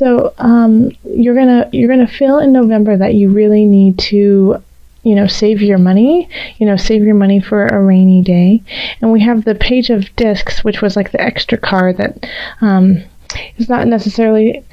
So you're gonna feel in November that you really need to, save your money, save your money for a rainy day. And we have the Page of Discs, which was like the extra card that is not necessarily,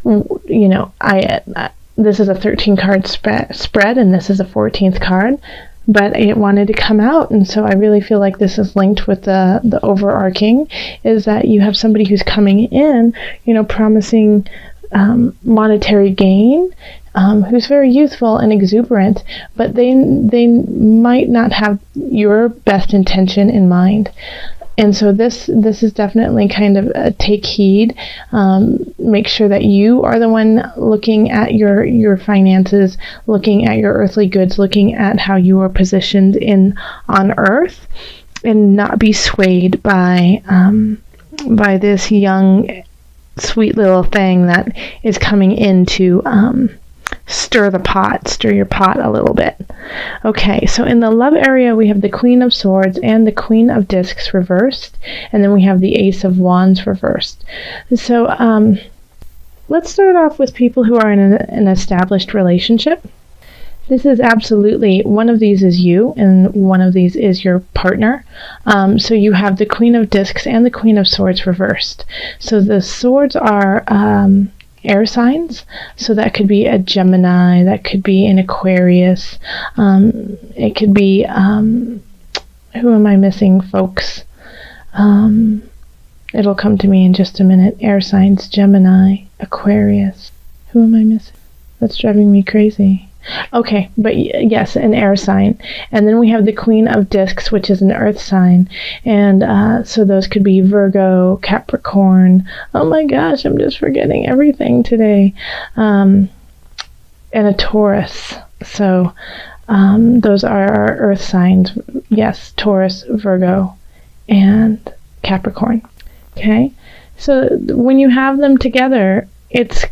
this is a 13 card spread, and this is a 14th card, but it wanted to come out. And so I really feel like this is linked with the overarching, is that you have somebody who's coming in, promising monetary gain, who's very youthful and exuberant, but they might not have your best intention in mind. And so this is definitely kind of a take heed. Make sure that you are the one looking at your finances, looking at your earthly goods, looking at how you are positioned on Earth, and not be swayed by this young, sweet little thing that is coming in to stir your pot a little bit. Okay, so in the love area, we have the Queen of Swords and the Queen of Discs reversed, and then we have the Ace of Wands reversed. So let's start off with people who are in an established relationship. This is absolutely, one of these is you, and one of these is your partner. So you have the Queen of Discs and the Queen of Swords reversed. So the swords are air signs, so that could be a Gemini, that could be an Aquarius, it could be, who am I missing, folks? It'll come to me in just a minute. Air signs, Gemini, Aquarius. Who am I missing? That's driving me crazy. Okay, but yes, an air sign. And then we have the Queen of Discs, which is an earth sign. And so those could be Virgo, Capricorn. Oh my gosh, I'm just forgetting everything today. And a Taurus. So those are our earth signs. Yes, Taurus, Virgo, and Capricorn. Okay, so when you have them together, it's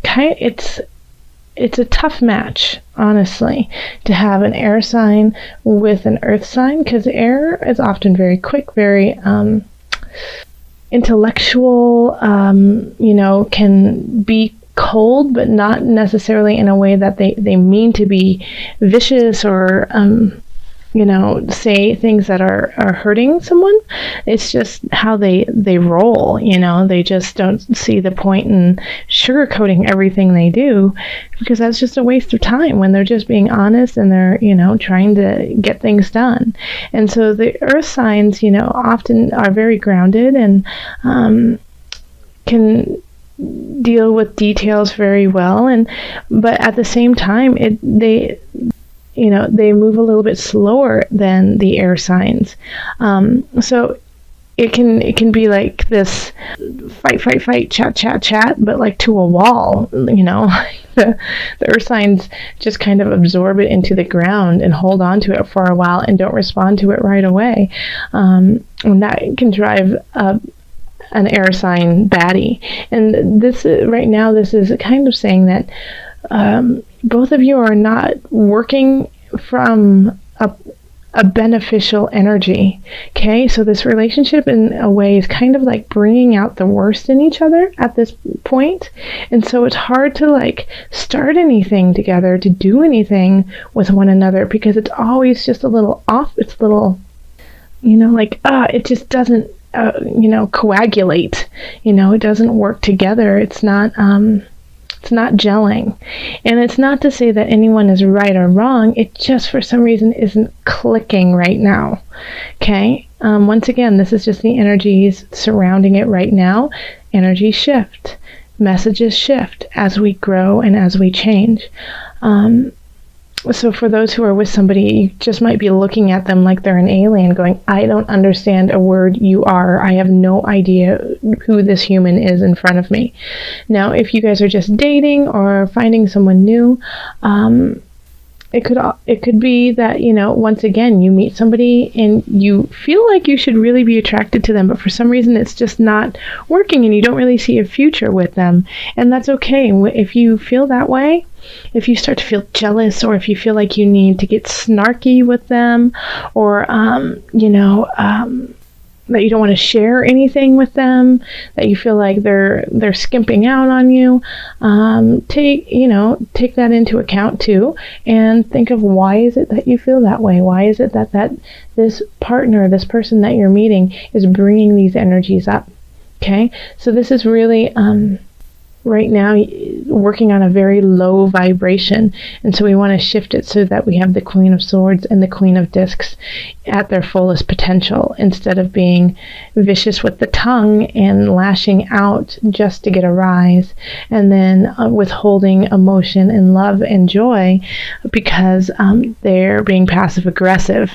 a tough match, honestly, to have an air sign with an earth sign, because air is often very quick, very intellectual, can be cold, but not necessarily in a way that they mean to be vicious or say things that are hurting someone. It's just how they roll, they just don't see the point in sugarcoating everything they do, because that's just a waste of time when they're just being honest and they're, trying to get things done. And so the earth signs, often are very grounded and can deal with details very well, but at the same time, they move a little bit slower than the air signs. So it can be like this fight, chat, but like to a wall, the earth signs just kind of absorb it into the ground and hold on to it for a while and don't respond to it right away. And that can drive an air sign batty. And this right now, this is kind of saying that both of you are not working from a beneficial energy. Okay, so this relationship in a way is kind of like bringing out the worst in each other at this point. And so it's hard to start anything together, to do anything with one another, because it's always just a little off. It's a little, it just doesn't, coagulate. It doesn't work together. It's not gelling. And it's not to say that anyone is right or wrong. It just for some reason isn't clicking right now. Okay? Once again, this is just the energies surrounding it right now. Energies shift. Messages shift as we grow and as we change. So for those who are with somebody, you just might be looking at them like they're an alien, going, I don't understand a word you are. I have no idea who this human is in front of me. Now, if you guys are just dating or finding someone new, it could be that, once again, you meet somebody and you feel like you should really be attracted to them, but for some reason it's just not working and you don't really see a future with them. And that's okay. If you feel that way, if you start to feel jealous, or if you feel like you need to get snarky with them, or, that you don't want to share anything with them, that you feel like they're skimping out on you, take that into account too, and think of why is it that you feel that way? Why is it that this partner, this person that you're meeting, is bringing these energies up? Okay, so this is really right now working on a very low vibration, and so we want to shift it so that we have the Queen of Swords and the Queen of Discs at their fullest potential, instead of being vicious with the tongue and lashing out just to get a rise, and then withholding emotion and love and joy because they're being passive aggressive,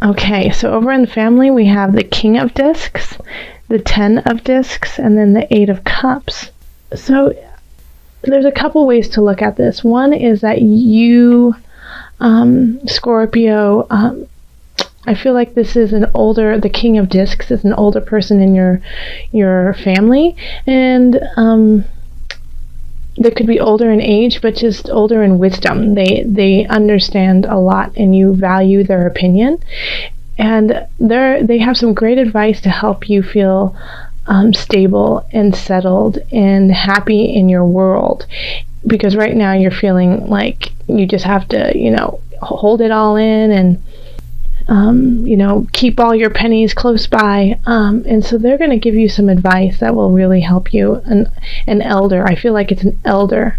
Okay, so over in the family we have the King of Discs, the 10 of Discs, and then the 8 of Cups. So there's a couple ways to look at this. One is that you, Scorpio, I feel like this is the King of Discs is an older person in your family, and they could be older in age, but just older in wisdom. They understand a lot, and you value their opinion. And they have some great advice to help you feel stable and settled and happy in your world. Because right now you're feeling like you just have to, hold it all in and, keep all your pennies close by. And so they're going to give you some advice that will really help you. An elder. I feel like it's an elder.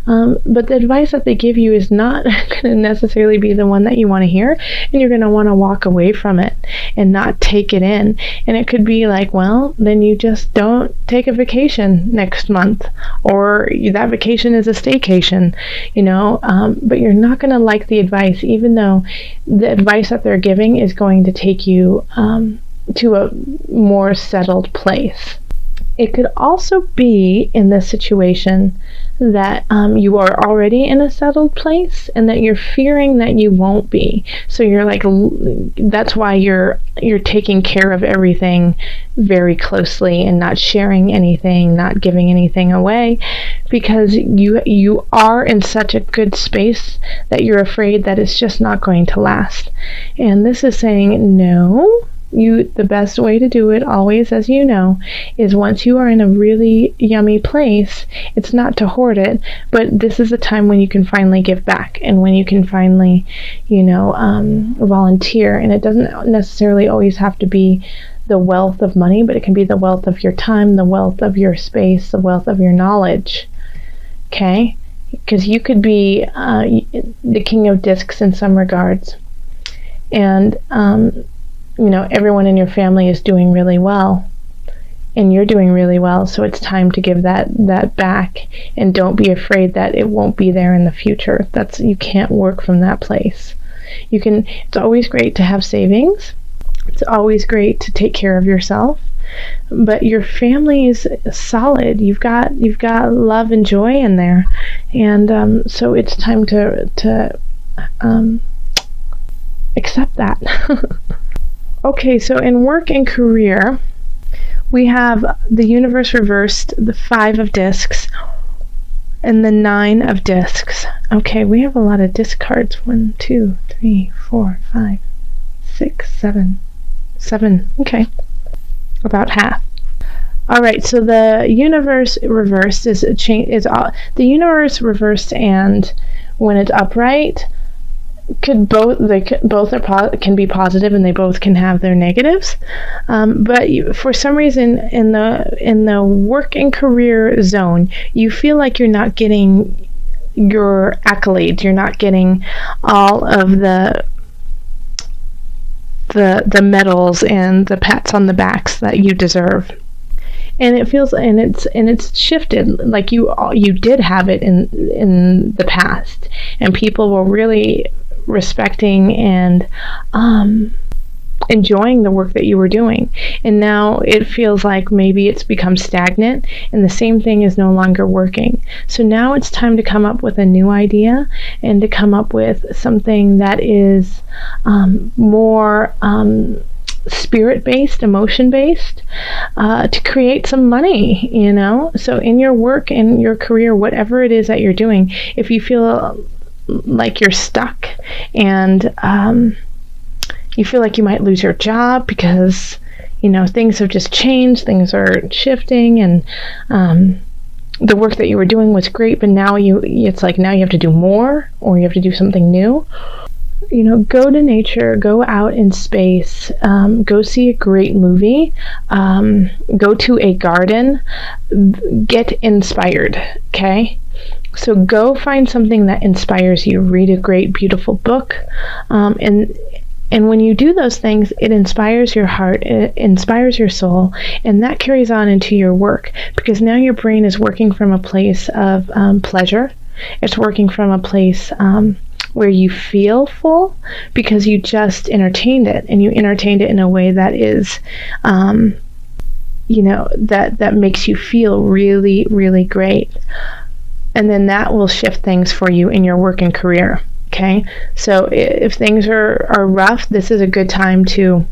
But the advice that they give you is not going to necessarily be the one that you want to hear, and you're going to want to walk away from it and not take it in. And it could be like, well, then you just don't take a vacation next month, or that vacation is a staycation, but you're not going to like the advice, even though the advice that they're giving is going to take you to a more settled place. It could also be in this situation that you are already in a settled place and that you're fearing that you won't be. So you're like, that's why you're taking care of everything very closely and not sharing anything, not giving anything away, because you are in such a good space that you're afraid that it's just not going to last. And this is saying, no. The best way to do it, always, as you know, is once you are in a really yummy place, it's not to hoard it, but this is a time when you can finally give back, and when you can finally, volunteer. And it doesn't necessarily always have to be the wealth of money, but it can be the wealth of your time, the wealth of your space, the wealth of your knowledge. Okay? Because you could be the King of Discs in some regards. And, everyone in your family is doing really well, and you're doing really well, so it's time to give that back, and don't be afraid that it won't be there in the future. You can't work from that place. It's always great to have savings. It's always great to take care of yourself, but your family is solid. You've got love and joy in there, and so it's time to accept that. Okay, so in work and career, we have the universe reversed, the 5 of Discs, and the 9 of Discs. Okay, we have a lot of disc cards. 1, 2, 3, 4, 5, 6, 7. 7. Okay, about half. All right, so the universe reversed the universe reversed, and when it's upright, can be positive, and they both can have their negatives, but for some reason in the work and career zone, you feel like you're not getting your accolades, you're not getting all of the medals and the pats on the backs that you deserve. And it feels, and it's shifted. Like you did have it in the past, and people were really respecting and enjoying the work that you were doing. And now it feels like maybe it's become stagnant, and the same thing is no longer working. So now it's time to come up with a new idea, and to come up with something that is more spirit-based, emotion-based, to create some money, So in your work and your career, whatever it is that you're doing, if you feel like you're stuck and You feel like you might lose your job because, you know, things have just changed, things are shifting, and the work that you were doing was great, but now it's like now you have to do more, or you have to do something new. You know, go to nature, go out in space, go see a great movie, go to a garden, get inspired, okay? So go find something that inspires you. Read a great, beautiful book, and when you do those things, it inspires your heart, it inspires your soul, and that carries on into your work, because now your brain is working from a place of pleasure. It's working from a place where you feel full because you just entertained it, and you entertained it in a way that is, you know, that makes you feel really, really great. And then that will shift things for you in your work and career. Okay, so if things are rough, this is a good time to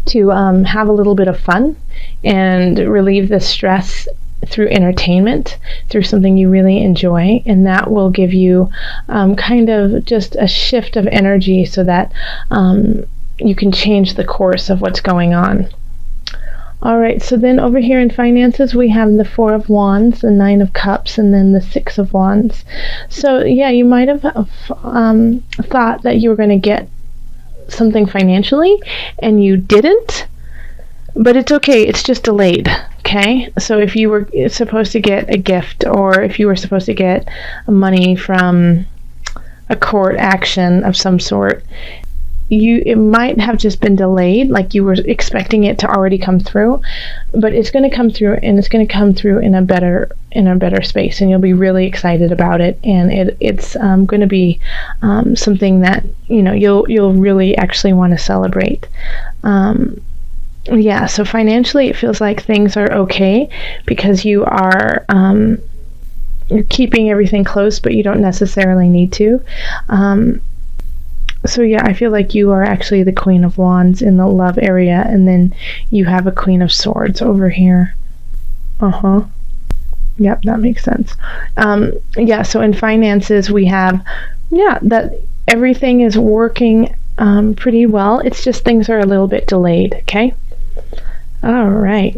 have a little bit of fun and relieve the stress through entertainment, through something you really enjoy, and that will give you kind of just a shift of energy so that you can change the course of what's going on. All right, so then over here in finances, we have the 4 of Wands, the 9 of Cups, and then the 6 of Wands. So yeah, you might have thought that you were going to get something financially, and you didn't, but it's okay, it's just delayed, okay? So if you were supposed to get a gift, or if you were supposed to get money from a court action of some sort, it might have just been delayed, like you were expecting it to already come through, but it's going to come through, and it's going to come through in a better space, and you'll be really excited about it, and it's going to be something that, you know, you'll really actually want to celebrate. Yeah, so financially it feels like things are okay because you are you're keeping everything close, but you don't necessarily need to. So yeah, I feel like you are actually the Queen of Wands in the love area, and then you have a Queen of Swords over here. Yep, that makes sense. Yeah, so in finances we have, yeah, that everything is working pretty well. It's just things are a little bit delayed, okay? All right.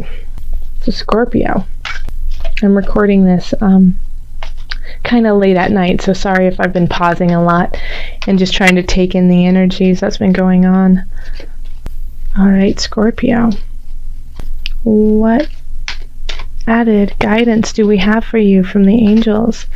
So Scorpio. I'm recording this kind of late at night, so sorry if I've been pausing a lot and just trying to take in the energies that's been going on. All right, Scorpio. What added guidance do we have for you from the angels?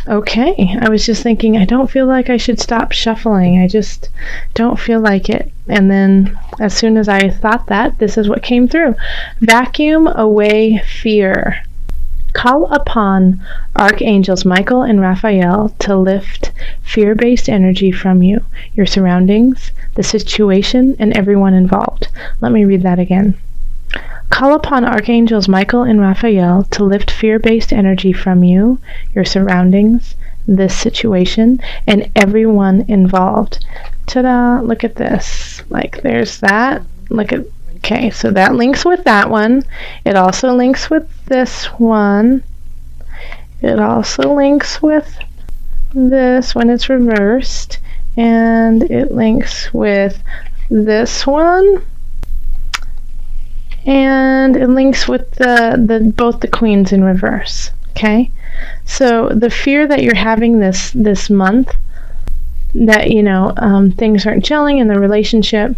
Okay, I was just thinking, I don't feel like I should stop shuffling. I just don't feel like it. And then as soon as I thought that, this is what came through. Vacuum away fear. Call upon Archangels Michael and Raphael to lift fear-based energy from you, your surroundings, the situation, and everyone involved. Let me read that again. Call upon Archangels Michael and Raphael to lift fear-based energy from you, your surroundings, this situation, and everyone involved. Ta-da! Look at this. Like, there's that. Look at... Okay, so that links with that one. It also links with this one. It also links with this when it's reversed. And it links with this one. And it links with both the queens in reverse. Okay? So the fear that you're having this month, that, you know, things aren't gelling in the relationship,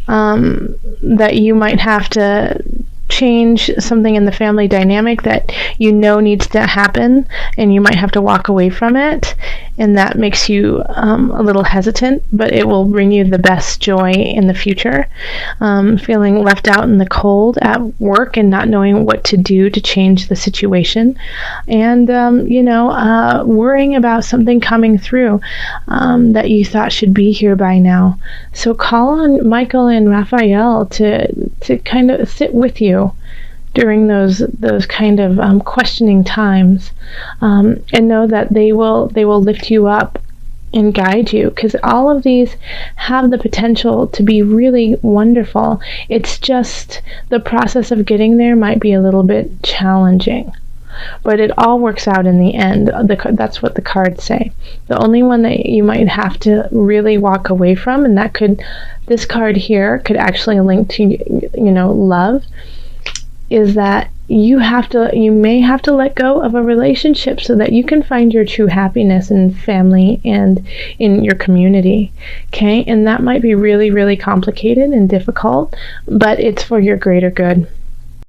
that you might have to change something in the family dynamic that you know needs to happen, and you might have to walk away from it, and that makes you a little hesitant, but it will bring you the best joy in the future. Feeling left out in the cold at work and not knowing what to do to change the situation, and you know, worrying about something coming through that you thought should be here by now. So call on Michael and Raphael to kind of sit with you during those kind of questioning times, and know that they will lift you up and guide you, because all of these have the potential to be really wonderful. It's just the process of getting there might be a little bit challenging. but it all works out in the end. That's what the cards say. The only one that you might have to really walk away from, and this card here could actually link to, you know, love, is that you may have to let go of a relationship so that you can find your true happiness in family and in your community. Okay, and that might be really, really complicated and difficult, but it's for your greater good.